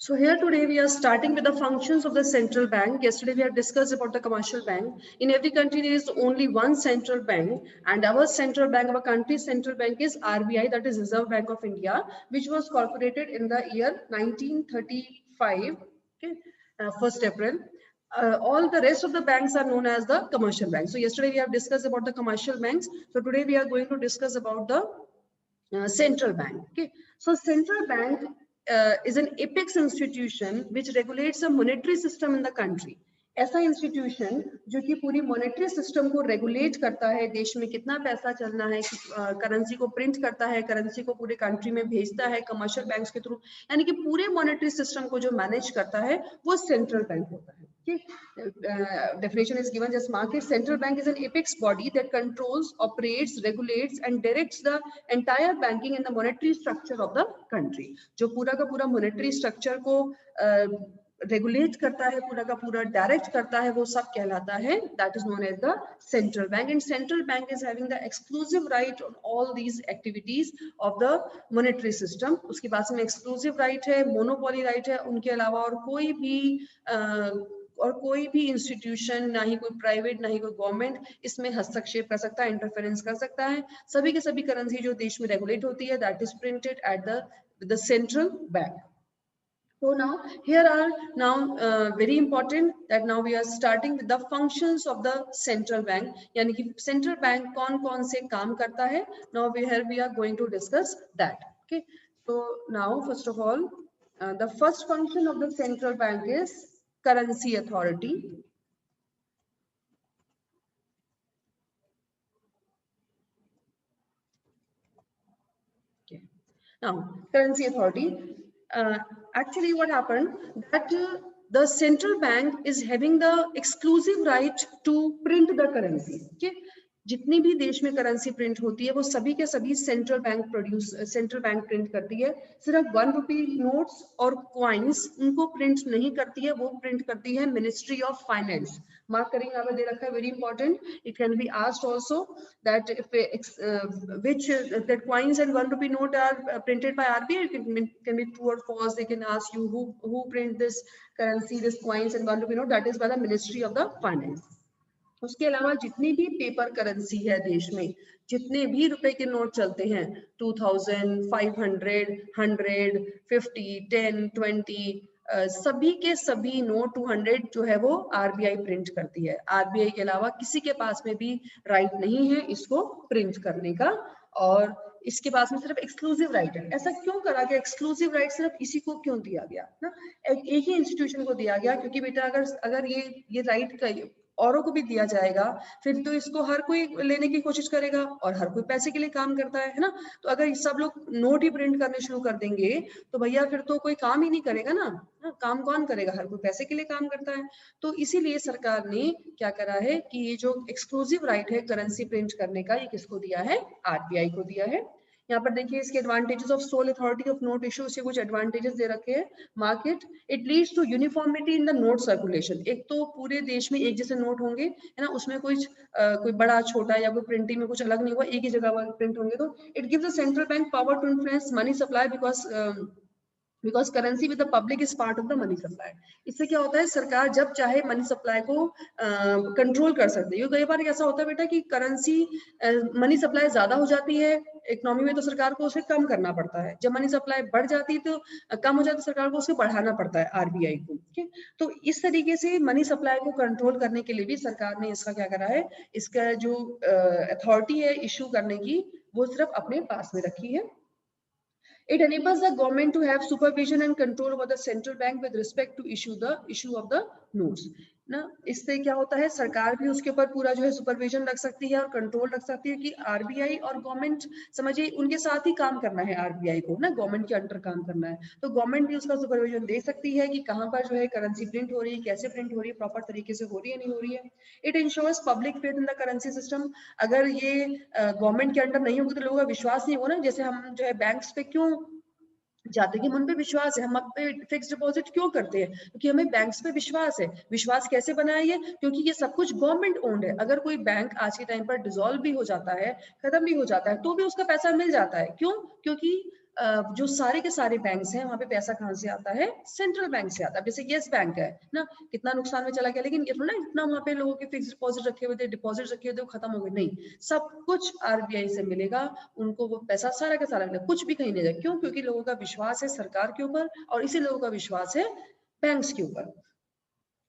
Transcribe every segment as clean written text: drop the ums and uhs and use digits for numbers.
So here today we are starting with the functions of the central bank. Yesterday we have discussed about the commercial bank. In every country there is only one central bank, and our central bank, our country's central bank is RBI, that is Reserve Bank of India, which was incorporated in the year 1935, okay, 1st April. All the rest of the banks are known as the commercial banks. So yesterday we have discussed about the commercial banks. So today we are going to discuss about the central bank. Okay, so central bank is an apex institution which regulates the monetary system in the country. ऐसा institution जो कि पूरी monetary system को regulate करता है, देश में कितना पैसा चलना है, करेंसी को प्रिंट करता है, करेंसी को पूरे कंट्री में भेजता है कमर्शियल बैंक्स के थ्रू, यानी कि पूरे मॉनेटरी सिस्टम को जो मैनेज करता है वो सेंट्रल बैंक होता है. Definition is given as market. Central bank is an apex body that controls, operates, regulates and directs the entire banking and the monetary structure of the country. जो पूरा का पूरा monetary structure को regulate करता है, पूरा का पूरा डायरेक्ट करता है, वो सब कहलाता है, that is known as the central bank. And central bank is having the exclusive right on all these activities of the monetary system. उसके पास में exclusive right है, monopoly right है, उनके अलावा और कोई भी इंस्टीट्यूशन, ना ही कोई प्राइवेट ना ही कोई गवर्नमेंट इसमें हस्तक्षेप कर सकता है, इंटरफेरेंस कर सकता है. सभी के सभी करेंसी जो देश में रेगुलेट होती है, that is printed at the central bank. So now here are very important that now we are starting with the functions of the central bank. यानी कि central bank कौन-कौन से काम करता है. Now we are going to discuss that. Okay. So now first of all, the first function of the central bank is currency authority. Okay. Now currency authority. Actually what happened that the central bank is having the exclusive right to print the currency. Okay, जितनी भी देश में currency print होती है वो सभी के सभी सेंट्रल बैंक प्रिंट करती है. सिर्फ 1 रुपी नोट्स और कॉइन्स उनको प्रिंट नहीं करती है, वो प्रिंट करती है मिनिस्ट्री ऑफ फाइनेंस. मार्क करेंगे, यहाँ पे दे रखा है, very important. It can be asked also that which that coins and 1 rupee note are printed by RBI. It can be true or false. They can ask you who print this currency, this coins and 1 rupee note. That is by the Ministry of the Finance. उसके अलावा जितनी भी paper currency है देश में, जितने भी रुपए के नोट चलते हैं, 2000, 500, 100, 50, 10, 20, सभी के सभी नोट 200 जो है वो आरबीआई प्रिंट करती है. आरबीआई के अलावा किसी के पास में भी राइट नहीं है इसको प्रिंट करने का, और इसके पास में सिर्फ एक्सक्लूसिव राइट है. ऐसा क्यों करा गया? एक्सक्लूसिव राइट सिर्फ इसी को क्यों दिया गया ना? एक ही इंस्टीट्यूशन को दिया गया, क्योंकि बेटा अगर ये राइट औरों को भी दिया जाएगा फिर तो इसको हर कोई लेने की कोशिश करेगा, और हर कोई पैसे के लिए काम करता है ना. तो अगर सब लोग नोट ही प्रिंट करने शुरू कर देंगे तो भैया फिर तो कोई काम ही नहीं करेगा ना. काम कौन करेगा? हर कोई पैसे के लिए काम करता है. तो इसीलिए सरकार ने क्या करा है कि ये जो एक्सक्लूसिव राइट है करेंसी प्रिंट करने का, ये किसको दिया है? आरबीआई को दिया है. यहाँ पर देखिए इसके advantages of sole authority of note issue से कुछ एडवांटेजेस दे रखे हैं. Market, it leads to uniformity in the note circulation. एक तो पूरे देश में एक जैसे नोट होंगे, है ना, उसमें कोई बड़ा छोटा या कोई प्रिंटिंग में कुछ अलग नहीं हुआ, एक ही जगह प्रिंट होंगे. तो it gives the central bank power to influence money supply because currency with the public is part of the money supply. इससे क्या होता है, सरकार जब चाहे मनी सप्लाई को कंट्रोल कर सकती है. कई बार ऐसा होता है बेटा कि करेंसी मनी सप्लाई ज्यादा हो जाती है इकोनॉमी में, तो सरकार को उसे कम करना पड़ता है. जब मनी सप्लाई बढ़ जाती है तो कम हो जाती है, सरकार को उसे बढ़ाना पड़ता है आरबीआई को. ठीक, तो इस तरीके से मनी सप्लाई को कंट्रोल करने के लिए भी सरकार ने इसका क्या करा है, इसका जो अथॉरिटी है इशू करने की, वो सिर्फ अपने पास में रखी है. It enables the government to have supervision and control over the central bank with respect to issue of the notes. ना, इससे क्या होता है, सरकार भी उसके ऊपर पूरा जो है सुपरविजन रख सकती है और कंट्रोल रख सकती है कि आरबीआई और गवर्नमेंट, समझिए उनके साथ ही काम करना है आरबीआई को ना, गवर्नमेंट के अंडर काम करना है. तो गवर्नमेंट भी उसका सुपरविजन दे सकती है कि कहाँ पर जो है करेंसी प्रिंट हो रही है, कैसे प्रिंट हो रही है, प्रॉपर तरीके से हो रही है नहीं हो रही है. It ensures public faith in the currency system. अगर ये गवर्नमेंट के अंडर नहीं होगी तो लोगों का विश्वास नहीं होगा ना. जैसे हम जो है बैंक्स पे क्यों जाते हैं कि हम पे विश्वास है, हम अब पे फिक्स डिपॉजिट क्यों करते हैं? क्योंकि हमें बैंक्स पे विश्वास है. विश्वास कैसे बनाया ये? क्योंकि ये सब कुछ गवर्नमेंट ओन्ड है. अगर कोई बैंक आज के टाइम पर डिसॉल्व भी हो जाता है, खत्म भी हो जाता है, तो भी उसका पैसा मिल जाता है. क्यों? क्योंकि जो सारे के सारे बैंक्स हैं वहां पे पैसा कहाँ से आता है, सेंट्रल बैंक से आता है। जैसे यस बैंक है ना, कितना नुकसान में चला गया, लेकिन ये थोड़ा इतना वहां पे लोगों के फिक्स डिपॉजिट रखे हुए थे, डिपॉजिट रखे हुए थे, वो खत्म हो गए, नहीं, सब कुछ आरबीआई से मिलेगा, उनको वो पैसा सारा का सारा मिलेगा, कुछ भी कहीं नहीं जाएगा। क्यों? क्योंकि लोगों का विश्वास है सरकार के ऊपर और इसी लोगों का विश्वास है बैंक्स के ऊपर।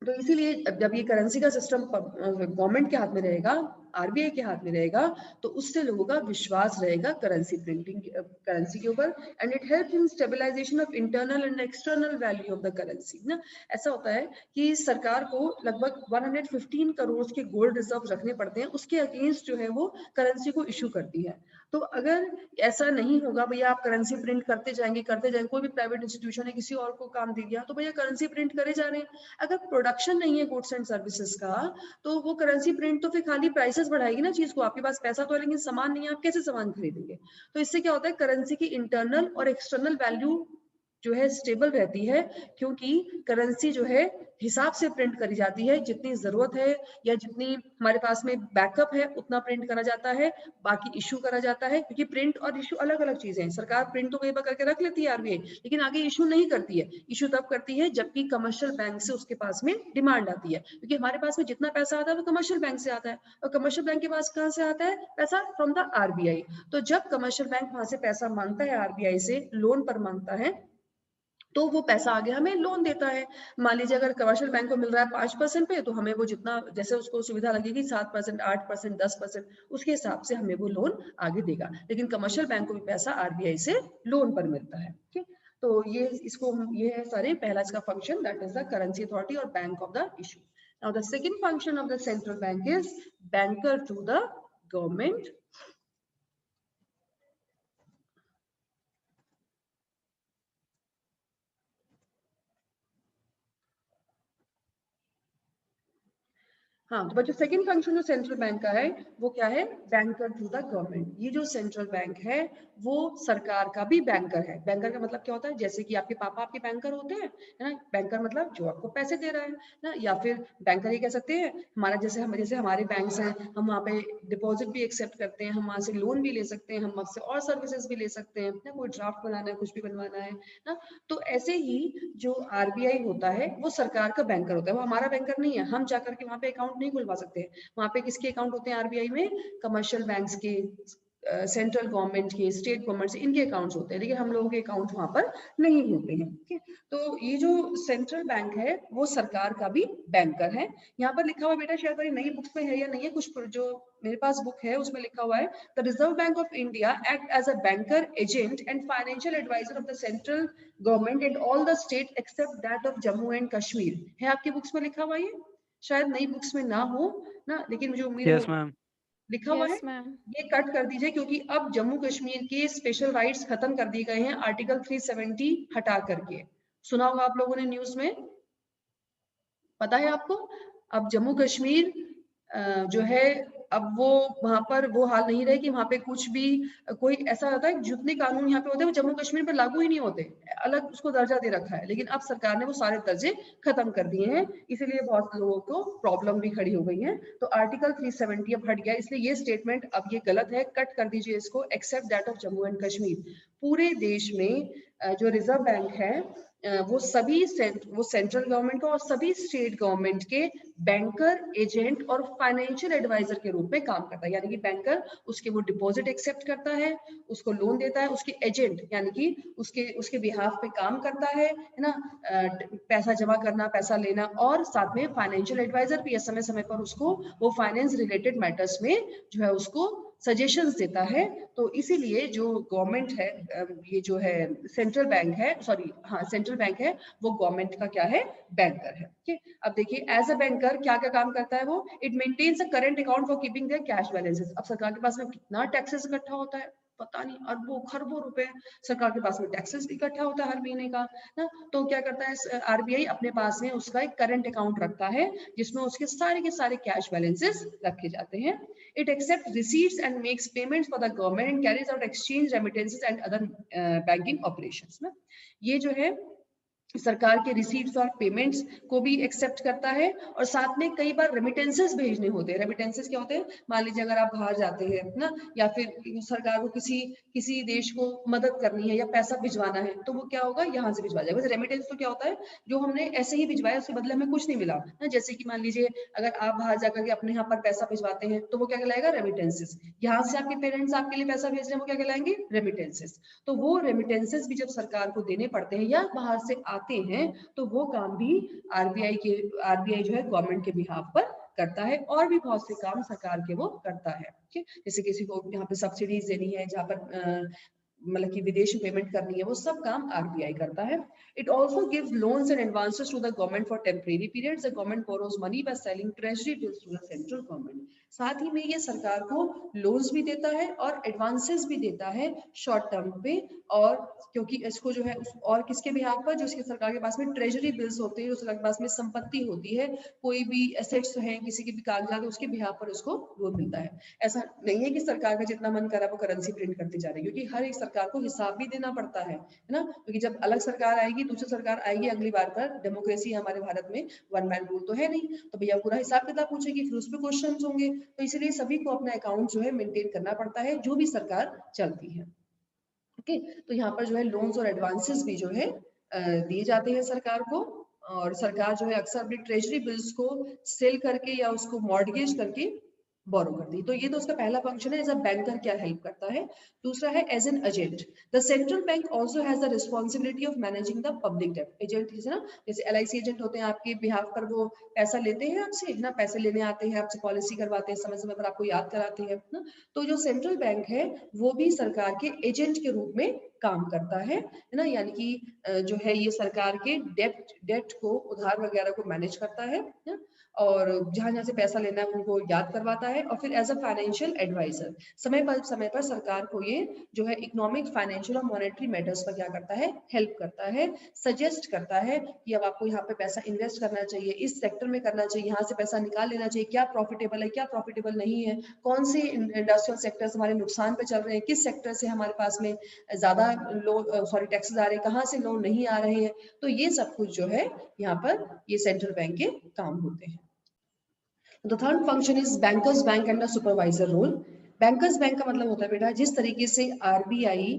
तो इसीलिए जब ये करेंसी का सिस्टम गवर्नमेंट के हाथ में रहेगा, आरबीआई के हाथ में रहेगा, तो उससे लोगों का विश्वास रहेगा करेंसी प्रिंटिंग, करेंसी के ऊपर, and it help in stabilization of internal and external value of the currency ना। ऐसा होता है कि सरकार को लगभग 115 करोड़ के गोल्ड रिजर्व रखने पड़ते हैं, उसके अगेंस्ट जो है वो करेंसी को इशू करती है। तो अगर ऐसा नहीं होगा, भैया आप करेंसी प्रिंट करते जाएंगे, कोई भी प्राइवेट इंस्टीट्यूशन है किसी और को काम दे दिया, तो भैया करेंसी प्रिंट करे जा रहे हैं। अगर प्रोडक्शन नहीं है गुड्स एंड सर्विसेज का, तो वो करेंसी प्रिंट तो फिर खाली प्राइसेस बढ़ाएगी ना चीज को, आपके पास पैसा तो है लेकिन सामान नहीं है, आप कैसे सामान खरीदेंगे। तो इससे क्या होता है, करेंसी की इंटरनल और एक्सटर्नल वैल्यू जो है स्टेबल रहती है, क्योंकि करेंसी जो है हिसाब से प्रिंट करी जाती है, जितनी जरूरत है या जितनी हमारे पास में बैकअप है उतना प्रिंट करा जाता है, बाकी इशू करा जाता है। क्योंकि प्रिंट और इशू अलग अलग चीजें हैं। सरकार प्रिंट तो कई बार करके रख लेती है आरबीआई, लेकिन आगे इशू नहीं करती है। इशू तब करती है जबकि कमर्शियल बैंक से उसके पास में डिमांड आती है, क्योंकि हमारे पास में जितना पैसा आता है वो कमर्शियल बैंक से आता है, और कमर्शियल बैंक के पास कहाँ से आता है पैसा, फ्रॉम द आरबीआई। तो जब कमर्शियल बैंक वहां से पैसा मांगता है आरबीआई से, लोन पर मांगता है, तो वो पैसा आगे हमें लोन देता है। मान लीजिए अगर कमर्शियल बैंक को मिल रहा है 5% पे, तो हमें वो जितना जैसे उसको सुविधा लगेगी 7%, 8%, 10%, उसके हिसाब से हमें वो लोन आगे देगा। लेकिन कमर्शियल बैंक को भी पैसा आरबीआई से लोन पर मिलता है। ठीक, तो ये है सारे पहला इसका function, that is the currency authority और bank of the issue. Now the second function of the central bank is banker to the government. हाँ, तो बच्चों सेकंड फंक्शन जो सेंट्रल बैंक का है वो क्या है, बैंकर टू द गवर्नमेंट। ये जो सेंट्रल बैंक है वो सरकार का भी बैंकर है। बैंकर का मतलब क्या होता है, जैसे कि आपके पापा आपके बैंकर होते हैं, है ना, बैंकर मतलब जो आपको पैसे दे रहा है ना, या फिर बैंकर ये कह सकते हैं हमारा, जैसे हमारे बैंक्स हैं, हम वहाँ पे डिपॉजिट भी एक्सेप्ट करते हैं, हम वहाँ से लोन भी ले सकते हैं, हम वहाँ से और सर्विसेज भी ले सकते हैं ना, कोई ड्राफ्ट बनाना है, कुछ भी बनवाना है ना। तो ऐसे ही जो आरबीआई होता है वो सरकार का बैंकर होता है, वो हमारा बैंकर नहीं है। हम जाकर के वहां पे अकाउंट नहीं खुलवा सकते। वहां पे किसके अकाउंट होते हैं आरबीआई में, कमर्शियल बैंक्स के, सेंट्रल गवर्नमेंट के, स्टेट गवर्नमेंट से, इनके अकाउंट्स होते हैं, लेकिन हम लोगों के अकाउंट वहां पर नहीं होते हैं। ठीक है, तो ये जो सेंट्रल बैंक है वो सरकार का भी बैंकर है। यहाँ पर लिखा हुआ बेटा, शायद मेरी नई बुक्स में है या नहीं है, कुछ जो मेरे पास बुक है उसमें लिखा हुआ है, the Reserve Bank of India act as a banker, agent and financial advisor of the central government and all the state except that of Jammu and Kashmir. है आपकी बुक्स में लिखा हुआ, ये शायद नई बुक्स में ना हो ना, लेकिन मुझे उम्मीद है यस मैम। लिखा हुआ है। Yes ma'am. ये कट कर दीजिए, क्योंकि अब जम्मू कश्मीर के स्पेशल राइट्स खत्म कर दिए गए हैं आर्टिकल 370 हटा करके। सुना होगा आप लोगों ने न्यूज में, पता है आपको। अब जम्मू कश्मीर जो है, अब वो वहां पर वो हाल नहीं रहे कि वहां पे कुछ भी कोई ऐसा होता है, जितने कानून यहाँ पे होते हैं वो जम्मू कश्मीर पर लागू ही नहीं होते, अलग उसको दर्जा दे रखा है। लेकिन अब सरकार ने वो सारे दर्जे खत्म कर दिए हैं, इसीलिए बहुत लोगों को प्रॉब्लम भी खड़ी हो गई है। तो आर्टिकल 370 अब हट गया, इसलिए ये स्टेटमेंट अब ये गलत है, कट कर दीजिए इसको, except that of Jammu and Kashmir. पूरे देश में जो रिजर्व बैंक है वो सेंट्रल गवर्नमेंट का और सभी स्टेट गवर्नमेंट के बैंकर, एजेंट और फाइनेंशियल एडवाइजर के रूप में काम करता है। यानी कि बैंकर उसके वो डिपॉजिट एक्सेप्ट करता है, उसको लोन देता है, उसके एजेंट यानी कि उसके बिहाफ पे काम करता है ना, पैसा जमा करना, पैसा लेना, और साथ में फाइनेंशियल एडवाइजर भी समय समय पर उसको वो फाइनेंस रिलेटेड मैटर्स में जो है उसको सजेशंस देता है। तो इसीलिए जो गवर्नमेंट है, ये जो है सेंट्रल बैंक है, सॉरी हाँ सेंट्रल बैंक है, वो गवर्नमेंट का क्या है, बैंकर है। ठीक, अब देखिए एज अ बैंकर क्या क्या काम करता है वो, it maintains a current account for keeping their cash balances. अब सरकार के पास में कितना टैक्सेस इकट्ठा होता है, पता नहीं, अरबों खरबों रुपए सरकार के पास में टैक्सेस इकट्ठा होता है हर महीने का ना। तो क्या करता है आरबीआई, अपने पास में उसका एक करंट अकाउंट रखता है जिसमें उसके सारे के सारे कैश बैलेंसेस रखे जाते हैं। It accepts receipts and makes payments for the government and carries out exchange, remittances and other banking operations ना। ये जो है सरकार के रिसीट्स और पेमेंट्स को भी एक्सेप्ट करता है, और साथ में कई बार रेमिटेंसेस भेजने होते हैं। रेमिटेंसेस क्या होते हैं, मान लीजिए अगर आप बाहर जाते हैं ना, या फिर सरकार को किसी किसी देश को मदद करनी है या पैसा भिजवाना है, तो वो क्या होगा, यहाँ से भिजवा जाएगा। रेमिटेंस तो क्या होता है, जो हमने ऐसे ही भिजवाया, उसके बदले हमें कुछ नहीं मिला ना। जैसे कि मान लीजिए अगर आप बाहर जाकर के अपने यहाँ पर पैसा भिजवाते हैं, तो वो क्या कहलाएगा, रेमिटेंसेस। यहाँ से आपके पेरेंट्स आपके लिए पैसा भेज रहे हैं, वो क्या कहलाएंगे, रेमिटेंसेस। तो वो रेमिटेंसेस भी जब सरकार को देने पड़ते हैं या बाहर से आते हैं, तो वो काम भी आरबीआई जो है गवर्नमेंट के बिहाफ पर करता है। और भी बहुत से काम सरकार के वो करता है। ठीक है, जैसे किसी को यहाँ पे सब्सिडीज देनी है, जहाँ पर मतलब कि विदेशी पेमेंट करनी है, वो सब काम आरबीआई करता है। It also gives loans and advances to the government for temporary periods. The government borrows money by selling treasury bills to the central government. साथ ही में ये सरकार को लोन्स भी देता है और एडवांसेस भी देता है शॉर्ट टर्म पे। और क्योंकि इसको जो है और किसके बिहाफ पर, जो इसके सरकार के पास में ट्रेजरी बिल्स होते हैं, उसके पास में संपत्ति होती है, कोई भी एसेट्स है, किसी के भी कागजात, उसके बिहाफ पर उसको लोन मिलता है। ऐसा नहीं है कि सरकार का जितना मन करा वो करेंसी प्रिंट करती जा रही है, क्योंकि हर एक सरकार को हिसाब भी देना पड़ता है ना। क्योंकि जब अलग सरकार आएगी, दूसरी सरकार आएगी अगली बार पर, डेमोक्रेसी हमारे भारत में, वन मैन रूल तो है नहीं, तो भैया पूरा हिसाब किताब पूछेगी, फिर उस पर क्वेश्चन होंगे। तो इसलिए सभी को अपना अकाउंट जो है मेंटेन करना पड़ता है, जो भी सरकार चलती है। ओके, तो यहाँ पर जो है लोन्स और एडवांसेस भी जो है दिए जाते हैं सरकार को। और सरकार जो है अक्सर अपनी ट्रेजरी बिल्स को सेल करके या उसको मॉर्गेज करके बोरो करती है। तो ये तो उसका पहला फंक्शन है, एज अ बैंकर क्या हेल्प करता है। दूसरा है as an agent. The central bank also has the responsibility of managing the public debt. Agent जैसे ना, जैसे एलआईसी एजेंट होते हैं, आपके बिहाफ पर वो पैसा लेते हैं आपसे ना, पैसे लेने आते हैं आपसे, पॉलिसी करवाते हैं, समय समय पर आपको याद कराते हैं ना। तो जो सेंट्रल बैंक है वो भी सरकार के एजेंट के रूप में काम करता है ना। यानी कि जो है ये सरकार के डेट को, उधार वगैरह को मैनेज करता है ना? और जहां जहां से पैसा लेना है उनको याद करवाता है। और फिर एज अ फाइनेंशियल एडवाइजर समय पर सरकार को ये जो है इकोनॉमिक, फाइनेंशियल और मॉनेटरी मैटर्स पर क्या करता है, हेल्प करता है, सजेस्ट करता है कि अब आपको यहाँ पे पैसा इन्वेस्ट करना चाहिए, इस सेक्टर में करना चाहिए, यहाँ से पैसा निकाल लेना चाहिए, क्या प्रॉफिटेबल है, क्या प्रॉफिटेबल नहीं है, कौन से इंडस्ट्रियल सेक्टर्स हमारे नुकसान पे चल रहे हैं, किस सेक्टर से हमारे पास में ज्यादा टैक्सेस आ रहे हैं, कहाँ से लोन नहीं आ रहे हैं। तो ये सब कुछ जो है यहाँ पर ये सेंट्रल बैंक के काम होते हैं। The third function is bankers bank and the supervisor role. Bankers bank का मतलब होता है बेटा, जिस तरीके से आरबीआई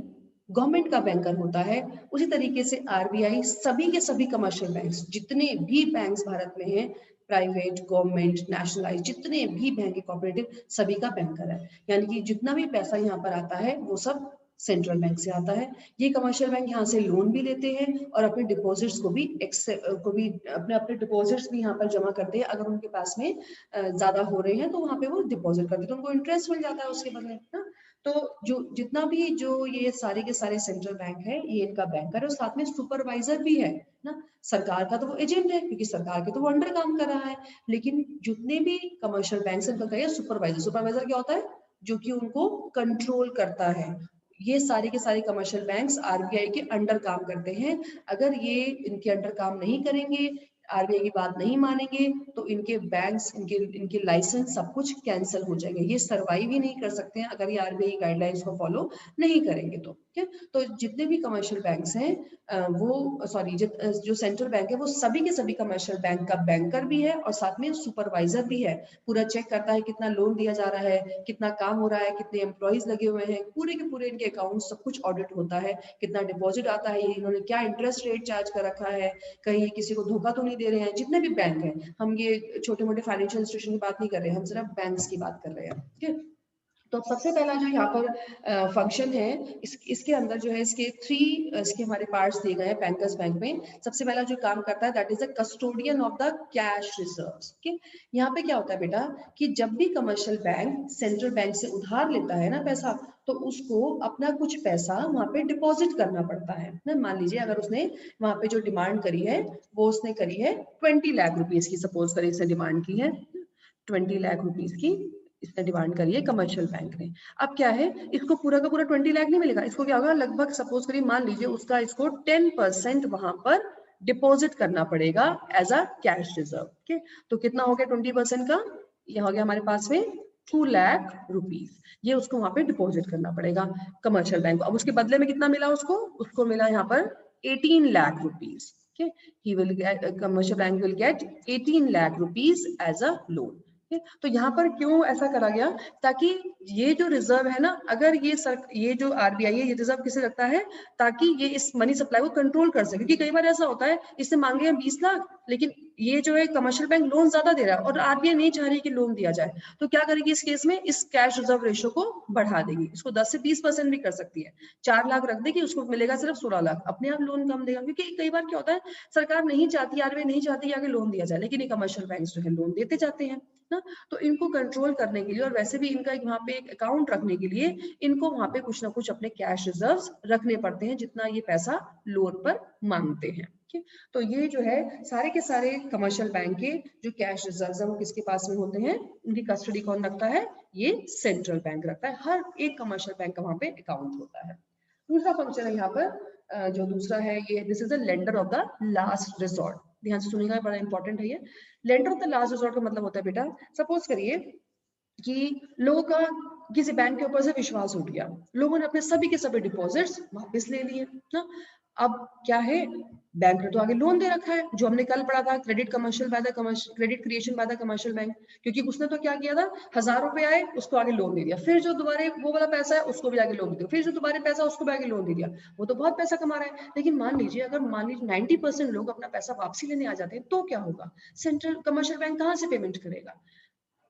गवर्नमेंट का बैंकर होता है, उसी तरीके से आरबीआई सभी के सभी कमर्शियल बैंक्स, जितने भी बैंक्स भारत में हैं, प्राइवेट, गवर्नमेंट, नेशनलाइज, जितने भी बैंक है, कॉर्पोरेटिव, सभी का बैंकर है। यानी कि जितना भी पैसा यहाँ पर आता है वो सब सेंट्रल बैंक से आता है। ये कमर्शियल बैंक यहाँ से लोन भी लेते हैं और अपने डिपॉजिट्स को भी अपने अपने डिपॉजिट्स भी यहाँ पर जमा करते हैं। अगर उनके पास में ज्यादा हो रहे हैं तो वहां पे वो डिपॉजिट करते हैं, तो उनको इंटरेस्ट मिल जाता है उसके बदले ना। तो जो जितना भी जो ये सारे के सारे सेंट्रल बैंक है, ये इनका बैंकर है, और साथ में सुपरवाइजर भी है ना। सरकार का तो वो एजेंट है, क्योंकि सरकार के तो वो अंडर काम कर रहा है, लेकिन जितने भी कमर्शियल बैंक है उनका क्या, सुपरवाइजर। सुपरवाइजर क्या होता है, जो कि उनको कंट्रोल करता है। ये सारे के सारे कमर्शियल बैंक्स आरबीआई के अंडर काम करते हैं। अगर ये इनके अंडर काम नहीं करेंगे, आरबीआई की बात नहीं मानेंगे, तो इनके बैंक्स, इनके लाइसेंस सब कुछ कैंसिल हो जाएगा। ये सर्वाइव ही नहीं कर सकते हैं अगर ये आरबीआई गाइडलाइंस को फॉलो नहीं करेंगे तो। ठीक है, तो जितने भी कमर्शियल बैंक्स हैं जो सेंट्रल बैंक है, वो सभी के सभी कमर्शियल बैंक का बैंकर भी है और साथ में सुपरवाइजर भी है। पूरा चेक करता है कितना लोन दिया जा रहा है, कितना काम हो रहा है, कितने एम्प्लॉइज लगे हुए हैं, पूरे के पूरे इनके अकाउंट सब कुछ ऑडिट होता है। कितना डिपॉजिट आता है, इन्होंने क्या इंटरेस्ट रेट चार्ज कर रखा है, कहीं किसी को धोखा तो नहीं दे रहे हैं। जितने भी बैंक हैं, हम ये छोटे मोटे फाइनेंशियल इंस्टीट्यूशन की बात नहीं कर रहे हैं, हम सिर्फ बैंक्स की बात कर रहे हैं। ठीक है, तो सबसे पहला जो यहाँ पर फंक्शन है, इसके अंदर जो है इसके हमारे पार्ट्स दिए गए हैं बैंकर्स बैंक में। सबसे पहला जो काम करता है that is the custodian of the cash reserves. Okay, यहाँ पे क्या होता है बेटा कि जब भी कमर्शियल बैंक सेंट्रल बैंक से उधार लेता है ना पैसा, तो उसको अपना कुछ पैसा वहां पे डिपॉजिट करना पड़ता है ना। मान लीजिए अगर उसने वहां पे जो डिमांड करी है वो उसने करी है 20 लाख रुपीज की, सपोज करें इसने डिमांड की है 20 लाख रुपीज की, इसने डिमांड करी है कमर्शियल बैंक ने। अब क्या है, इसको पूरा का पूरा 20 लाख नहीं मिलेगा, इसको क्या होगा, लगभग सपोज करिए मान लीजिए उसका इसको 10% वहां पर डिपॉजिट करना पड़ेगा एज अ कैश रिजर्व। ठीक, तो कितना हो गया 20% का, ये हो गया हमारे पास में 2 लाख रुपीज। ये उसको वहां पे डिपॉजिट करना पड़ेगा कमर्शियल बैंक को। अब उसके बदले में कितना मिला उसको मिला यहाँ पर 18 lakh rupees. he will get, commercial bank will get 18 lakh rupees as a loan। तो यहाँ पर क्यों ऐसा करा गया, ताकि ये जो रिजर्व है ना, अगर ये जो आरबीआई है ये रिजर्व किसे रखता है, ताकि ये इस मनी सप्लाई को कंट्रोल कर सके। क्योंकि कई बार ऐसा होता है इससे मांगे हैं 20 लाख, लेकिन ये जो है कमर्शियल बैंक लोन ज्यादा दे रहा है और आरबीआई नहीं चाह रही कि लोन दिया जाए, तो क्या करेगी इस केस में, इस कैश रिजर्व रेशियो को बढ़ा देगी, इसको 10 से 20% भी कर सकती है। 4 लाख रख देगी, उसको मिलेगा सिर्फ 16 लाख, अपने आप लोन कम देगा। क्योंकि कई बार क्या होता है, सरकार नहीं चाहती, आरबीआई नहीं चाहती कि आगे लोन दिया जाए, लेकिन ये कमर्शियल बैंक जो है लोन देते जाते हैं ना। तो इनको कंट्रोल करने के लिए, और वैसे भी इनका वहाँ पे एक अकाउंट रखने के लिए, इनको वहाँ पे कुछ ना कुछ अपने कैश रिजर्व्स रखने पड़ते हैं, जितना ये पैसा लोन पर मांगते हैं। तो ये जो है सारे के सारे कमर्शियल बैंक के जो कैश रिजर्व्स है वो किसके पास में होते हैं, उनकी कस्टडी कौन रखता है, ये सेंट्रल बैंक रखता है। हर एक कमर्शियल बैंक का वहाँ पे अकाउंट होता है। दूसरा फंक्शन है यहाँ पर, जो दूसरा है ये, this is the lender of the last resort. ध्यान से सुनिएगा, बड़ा इंपॉर्टेंट है ये। Lender of the last resort का मतलब होता है बेटा, सपोज करिए कि लोगों का किसी बैंक के ऊपर से विश्वास उठ गया, लोगों ने अपने सभी के सभी डिपॉजिट्स वापस ले लिए ना। अब क्या है, बैंक ने तो आगे लोन दे रखा है, जो हमने कल पढ़ा था, credit commercial by the credit creation by the commercial bank. क्योंकि उसने तो क्या किया था, 1000 रुपए आए उसको आगे लोन दे दिया, फिर जो दोबारा वो वाला पैसा है उसको भी आगे लोन दे दिया, फिर जो दोबारा पैसा उसको भी आगे लोन दे दिया। वो तो बहुत पैसा कमा रहा है, लेकिन मान लीजिए अगर 90% लोग अपना पैसा वापसी लेने आ जाते हैं, तो क्या होगा, सेंट्रल कमर्शियल बैंक कहाँ से पेमेंट करेगा।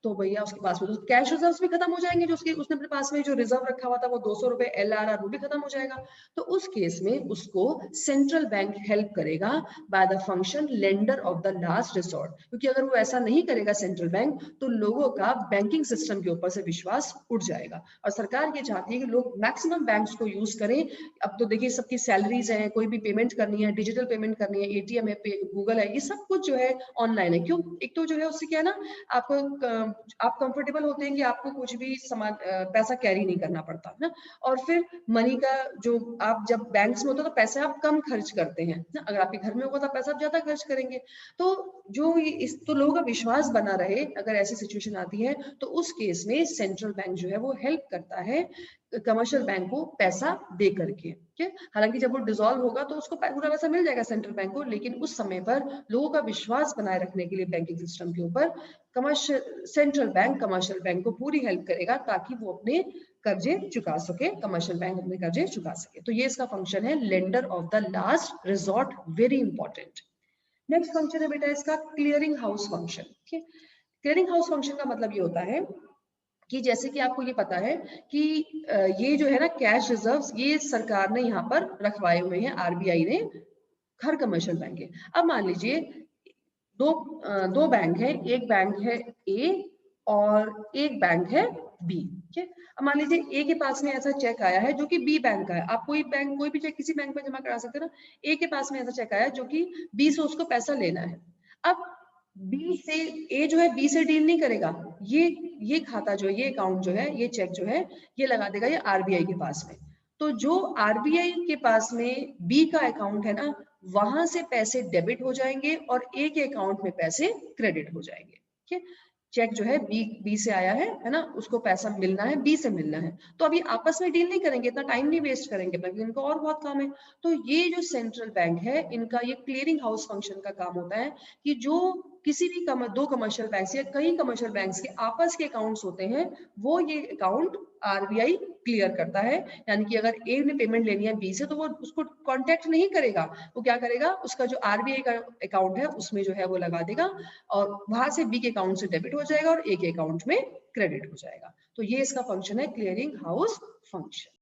तो भैया उसके पास में तो कैश रिजर्व्स भी खत्म हो जाएंगे, जो उसने अपने पास में जो रिजर्व रखा हुआ था वो 200 रुपए एलआरआर, वो भी खत्म हो जाएगा। तो उस केस में उसको सेंट्रल बैंक हेल्प करेगा by the function lender of the last resort. क्योंकि अगर वो ऐसा नहीं करेगा सेंट्रल बैंक, तो लोगों का बैंकिंग सिस्टम के ऊपर से विश्वास उठ जाएगा। और सरकार ये चाहती है कि लोग मैक्सिमम बैंक्स को यूज करें। अब तो देखिए सबकी सैलरीज है, कोई भी पेमेंट करनी है, डिजिटल पेमेंट करनी है, एटीएम है, गूगल है, ये सब कुछ जो है ऑनलाइन है। क्यों, एक तो जो है उससे क्या है ना, आपको आप कंफर्टेबल होते हैं कि आपको कुछ भी सामान पैसा कैरी नहीं करना पड़ता ना। और फिर मनी का जो, आप जब बैंक्स में होते हो तो पैसे आप कम खर्च करते हैं ना, अगर आपके घर में होगा तो पैसा आप ज्यादा खर्च करेंगे। तो जो इस तो लोगों का विश्वास बना रहे, अगर ऐसी सिचुएशन आती है तो उस केस में सेंट्रल बैंक जो है वो हेल्प करता है कमर्शियल बैंक को पैसा दे करके। हालांकि जब वो डिसॉल्व होगा तो उसको पूरा पैसा मिल जाएगा सेंट्रल बैंक को, लेकिन उस समय पर लोगों का विश्वास बनाए रखने के लिए बैंकिंग सिस्टम के ऊपर commercial central bank commercial bank को पूरी हेल्प करेगा, ताकि वो अपने कर्जे चुका सके, कमर्शियल बैंक अपने कर्जे चुका सके। तो ये इसका फंक्शन है, lender of the last resort, very important. Next function है बेटा इसका clearing house function. Clearing house function का मतलब ये होता है कि जैसे कि आपको ये पता है कि ये जो है ना कैश रिजर्व्स, ये सरकार ने यहाँ पर रखवाए हुए हैं, आरबीआई ने, हर कमर्शियल बैंक के। अब मान लीजिए दो बैंक है, एक बैंक है ए और एक बैंक है बी। ठीक है, अब मान लीजिए ए के पास में ऐसा चेक आया है जो कि बी बैंक का है। आप कोई भी चेक किसी बैंक में जमा करा सकते हैं ना। ए के पास में ऐसा चेक आया जो कि बी से उसको पैसा लेना है। अब बी से, ए जो है बी से डील नहीं करेगा, ये खाता जो है, ये अकाउंट जो है, ये चेक जो है, ये लगा देगा ये आरबीआई के पास में। तो जो आरबीआई के पास में बी का अकाउंट है ना, वहां से पैसे डेबिट हो जाएंगे और ए के अकाउंट में पैसे क्रेडिट हो जाएंगे। ठीक है, चेक जो है बी से आया है ना, उसको पैसा मिलना है, बी से मिलना है। तो अभी आपस में डील नहीं करेंगे, इतना टाइम नहीं वेस्ट करेंगे, क्योंकि इनको और बहुत काम है। तो ये जो सेंट्रल बैंक है, इनका ये क्लियरिंग हाउस फंक्शन का काम होता है कि जो किसी भी दो कमर्शियल बैंक या कई कमर्शियल बैंक्स के आपस के अकाउंट्स होते हैं, वो ये अकाउंट आरबीआई क्लियर करता है। यानी कि अगर ए ने पेमेंट लेनी है बी से, तो वो उसको कांटेक्ट नहीं करेगा, वो क्या करेगा, उसका जो आरबीआई का अकाउंट है उसमें जो है वो लगा देगा, और वहां से बी के अकाउंट से डेबिट हो जाएगा और ए के अकाउंट में क्रेडिट हो जाएगा। तो ये इसका फंक्शन है, क्लियरिंग हाउस फंक्शन।